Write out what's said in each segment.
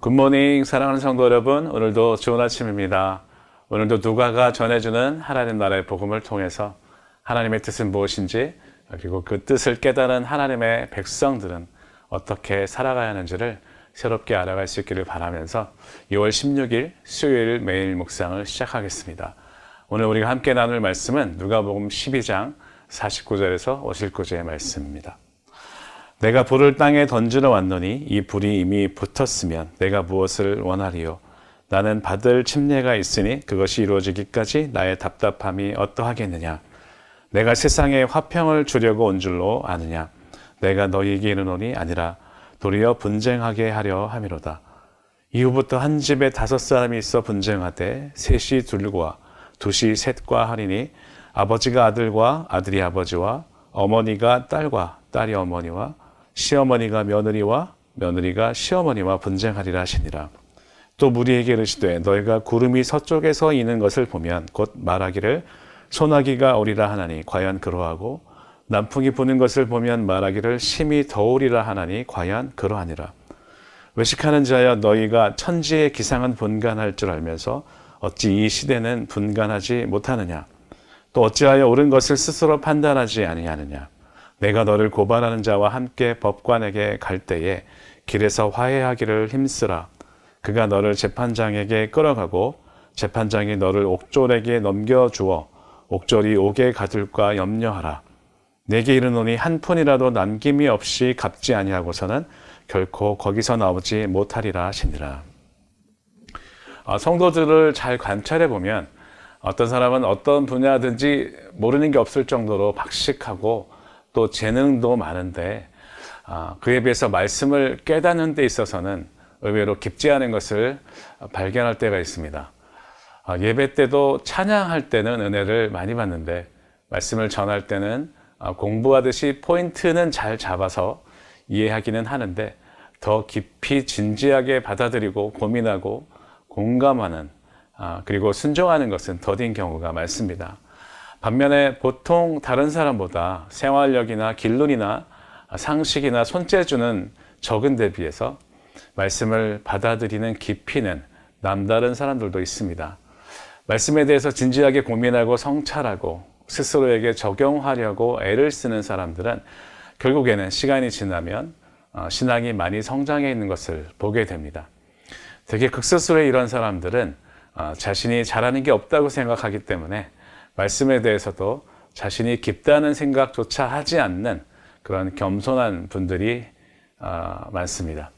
굿모닝 사랑하는 성도 여러분, 오늘도 좋은 아침입니다. 오늘도 누가가 전해주는 하나님 나라의 복음을 통해서 하나님의 뜻은 무엇인지, 그리고 그 뜻을 깨달은 하나님의 백성들은 어떻게 살아가야 하는지를 새롭게 알아갈 수 있기를 바라면서 2월 16일 수요일 매일 묵상을 시작하겠습니다. 오늘 우리가 함께 나눌 말씀은 누가복음 12장 49절에서 59절의 말씀입니다. 내가 불을 땅에 던지러 왔노니 이 불이 이미 붙었으면 내가 무엇을 원하리요? 나는 받을 침례가 있으니 그것이 이루어지기까지 나의 답답함이 어떠하겠느냐? 내가 세상에 화평을 주려고 온 줄로 아느냐? 내가 너희에게 이르노니 아니라 도리어 분쟁하게 하려 함이로다. 이후부터 한 집에 5사람이 있어 분쟁하되 셋이 둘과 둘이 셋과 하리니 아버지가 아들과 아들이 아버지와 어머니가 딸과 딸이 어머니와 시어머니가 며느리와 며느리가 시어머니와 분쟁하리라 하시니라. 또 무리에게 이르시되 너희가 구름이 서쪽에서 이는 것을 보면 곧 말하기를 소나기가 오리라 하나니 과연 그러하고 남풍이 부는 것을 보면 말하기를 심히 더우리라 하나니 과연 그러하니라. 외식하는 자여 너희가 천지의 기상은 분간할 줄 알면서 어찌 이 시대는 분간하지 못하느냐? 또 어찌하여 옳은 것을 스스로 판단하지 아니하느냐? 내가 너를 고발하는 자와 함께 법관에게 갈 때에 길에서 화해하기를 힘쓰라. 그가 너를 재판장에게 끌어가고 재판장이 너를 옥졸에게 넘겨주어 옥졸이 옥에 가둘까 염려하라. 내게 이르노니 한 푼이라도 남김이 없이 갚지 아니하고서는 결코 거기서 나오지 못하리라 하시니라. 성도들을 잘 관찰해 보면 어떤 사람은 어떤 분야든지 모르는 게 없을 정도로 박식하고 또 재능도 많은데 그에 비해서 말씀을 깨닫는 데 있어서는 의외로 깊지 않은 것을 발견할 때가 있습니다. 예배 때도 찬양할 때는 은혜를 많이 받는데 말씀을 전할 때는 공부하듯이 포인트는 잘 잡아서 이해하기는 하는데 더 깊이 진지하게 받아들이고 고민하고 공감하는 그리고 순종하는 것은 더딘 경우가 많습니다. 반면에 보통 다른 사람보다 생활력이나 길눈이나 상식이나 손재주는 적은 데 비해서 말씀을 받아들이는 깊이는 남다른 사람들도 있습니다. 말씀에 대해서 진지하게 고민하고 성찰하고 스스로에게 적용하려고 애를 쓰는 사람들은 결국에는 시간이 지나면 신앙이 많이 성장해 있는 것을 보게 됩니다. 되게 극소수의 이런 사람들은 자신이 잘하는 게 없다고 생각하기 때문에 말씀에 대해서도 자신이 깊다는 생각조차 하지 않는 그런 겸손한 분들이 많습니다.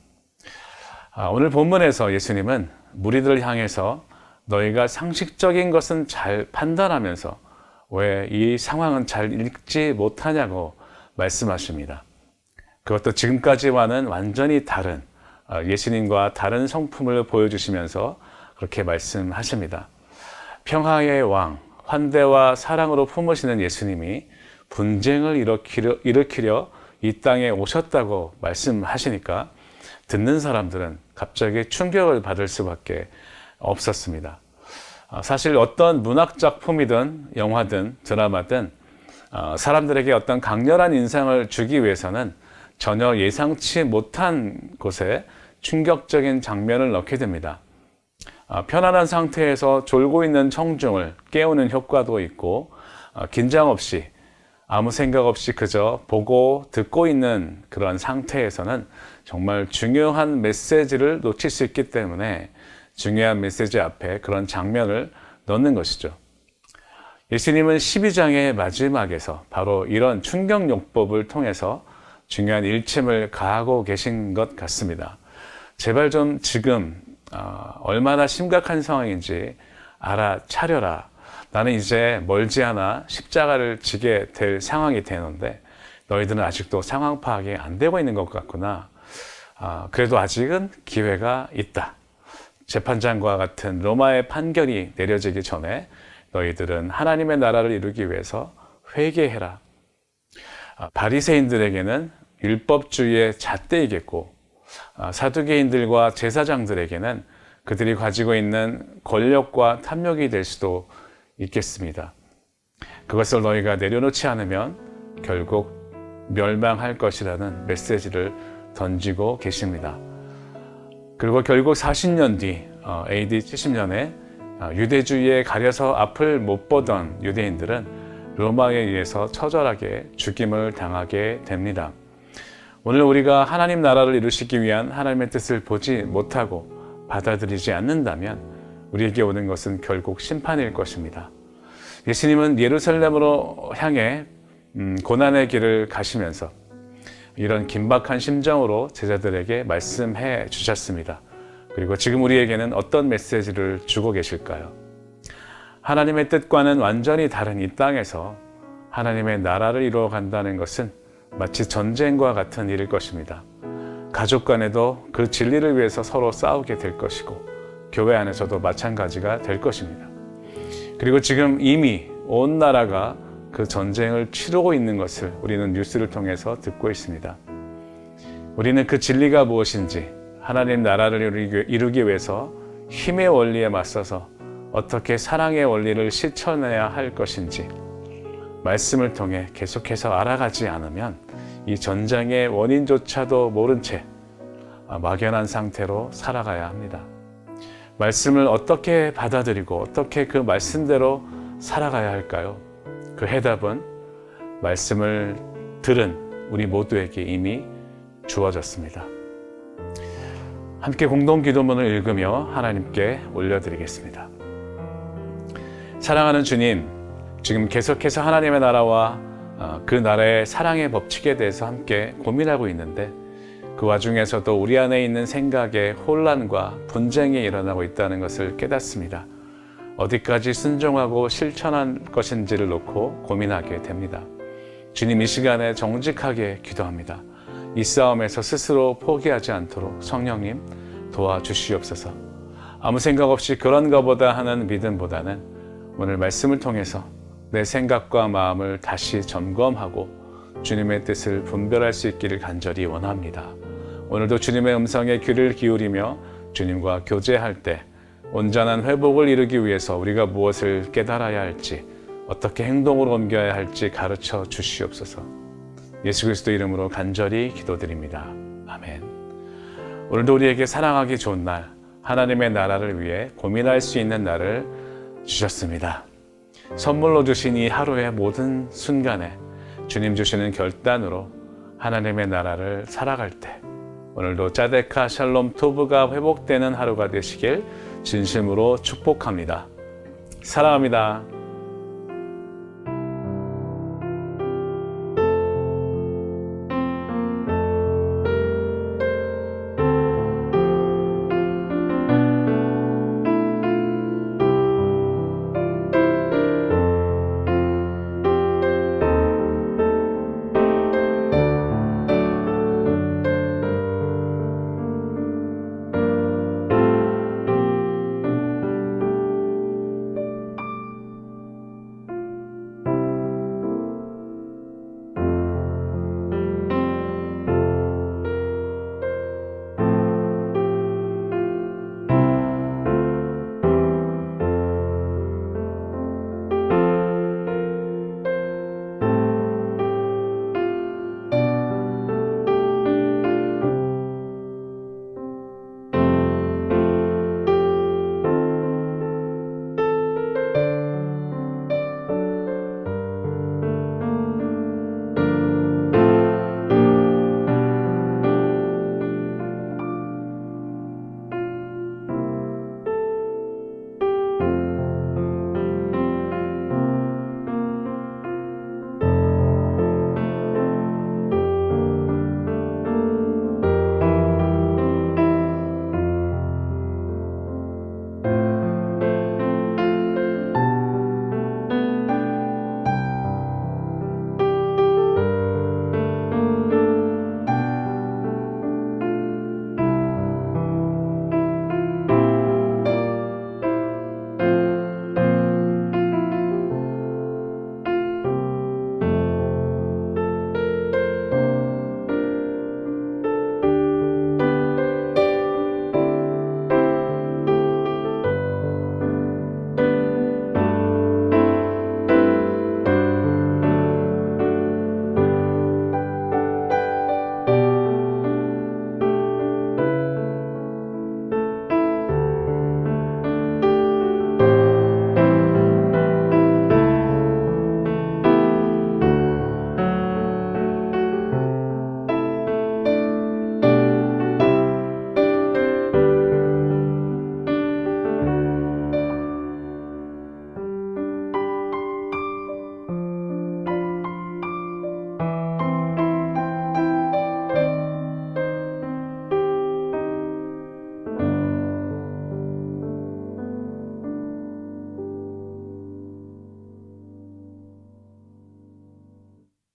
오늘 본문에서 예수님은 무리들을 향해서 너희가 상식적인 것은 잘 판단하면서 왜 이 상황은 잘 읽지 못하냐고 말씀하십니다. 그것도 지금까지와는 완전히 다른 예수님과 다른 성품을 보여주시면서 그렇게 말씀하십니다. 평화의 왕, 환대와 사랑으로 품으시는 예수님이 분쟁을 일으키려 이 땅에 오셨다고 말씀하시니까 듣는 사람들은 갑자기 충격을 받을 수밖에 없었습니다. 사실 어떤 문학 작품이든 영화든 드라마든 사람들에게 어떤 강렬한 인상을 주기 위해서는 전혀 예상치 못한 곳에 충격적인 장면을 넣게 됩니다. 편안한 상태에서 졸고 있는 청중을 깨우는 효과도 있고 긴장 없이 아무 생각 없이 그저 보고 듣고 있는 그런 상태에서는 정말 중요한 메시지를 놓칠 수 있기 때문에 중요한 메시지 앞에 그런 장면을 넣는 것이죠. 예수님은 12장의 마지막에서 바로 이런 충격요법을 통해서 중요한 일침을 가하고 계신 것 같습니다. 제발 좀 지금 얼마나 심각한 상황인지 알아차려라. 나는 이제 멀지 않아 십자가를 지게 될 상황이 되는데 너희들은 아직도 상황 파악이 안 되고 있는 것 같구나. 그래도 아직은 기회가 있다. 재판장과 같은 로마의 판결이 내려지기 전에 너희들은 하나님의 나라를 이루기 위해서 회개해라. 바리새인들에게는 율법주의의 잣대이겠고 사두개인들과 제사장들에게는 그들이 가지고 있는 권력과 탐욕이 될 수도 있겠습니다. 그것을 너희가 내려놓지 않으면 결국 멸망할 것이라는 메시지를 던지고 계십니다. 그리고 결국 40년 뒤 AD 70년에 유대주의에 가려서 앞을 못 보던 유대인들은 로마에 의해서 처절하게 죽임을 당하게 됩니다. 오늘 우리가 하나님 나라를 이루시기 위한 하나님의 뜻을 보지 못하고 받아들이지 않는다면 우리에게 오는 것은 결국 심판일 것입니다. 예수님은 예루살렘으로 향해 고난의 길을 가시면서 이런 긴박한 심정으로 제자들에게 말씀해 주셨습니다. 그리고 지금 우리에게는 어떤 메시지를 주고 계실까요? 하나님의 뜻과는 완전히 다른 이 땅에서 하나님의 나라를 이루어 간다는 것은 마치 전쟁과 같은 일일 것입니다. 가족 간에도 그 진리를 위해서 서로 싸우게 될 것이고 교회 안에서도 마찬가지가 될 것입니다. 그리고 지금 이미 온 나라가 그 전쟁을 치르고 있는 것을 우리는 뉴스를 통해서 듣고 있습니다. 우리는 그 진리가 무엇인지 하나님 나라를 이루기 위해서 힘의 원리에 맞서서 어떻게 사랑의 원리를 실천해야 할 것인지 말씀을 통해 계속해서 알아가지 않으면 이 전쟁의 원인조차도 모른 채 막연한 상태로 살아가야 합니다. 말씀을 어떻게 받아들이고 어떻게 그 말씀대로 살아가야 할까요? 그 해답은 말씀을 들은 우리 모두에게 이미 주어졌습니다. 함께 공동 기도문을 읽으며 하나님께 올려드리겠습니다. 사랑하는 주님, 지금 계속해서 하나님의 나라와 그 나라의 사랑의 법칙에 대해서 함께 고민하고 있는데 그 와중에서도 우리 안에 있는 생각에 혼란과 분쟁이 일어나고 있다는 것을 깨닫습니다. 어디까지 순종하고 실천할 것인지를 놓고 고민하게 됩니다. 주님, 이 시간에 정직하게 기도합니다. 이 싸움에서 스스로 포기하지 않도록 성령님 도와주시옵소서. 아무 생각 없이 그런가 보다 하는 믿음보다는 오늘 말씀을 통해서 내 생각과 마음을 다시 점검하고 주님의 뜻을 분별할 수 있기를 간절히 원합니다. 오늘도 주님의 음성에 귀를 기울이며 주님과 교제할 때 온전한 회복을 이루기 위해서 우리가 무엇을 깨달아야 할지, 어떻게 행동으로 옮겨야 할지 가르쳐 주시옵소서. 예수 그리스도 이름으로 간절히 기도드립니다. 아멘. 오늘도 우리에게 사랑하기 좋은 날, 하나님의 나라를 위해 고민할 수 있는 날을 주셨습니다. 선물로 주신 이 하루의 모든 순간에 주님 주시는 결단으로 하나님의 나라를 살아갈 때 오늘도 짜데카 샬롬 토브가 회복되는 하루가 되시길 진심으로 축복합니다. 사랑합니다.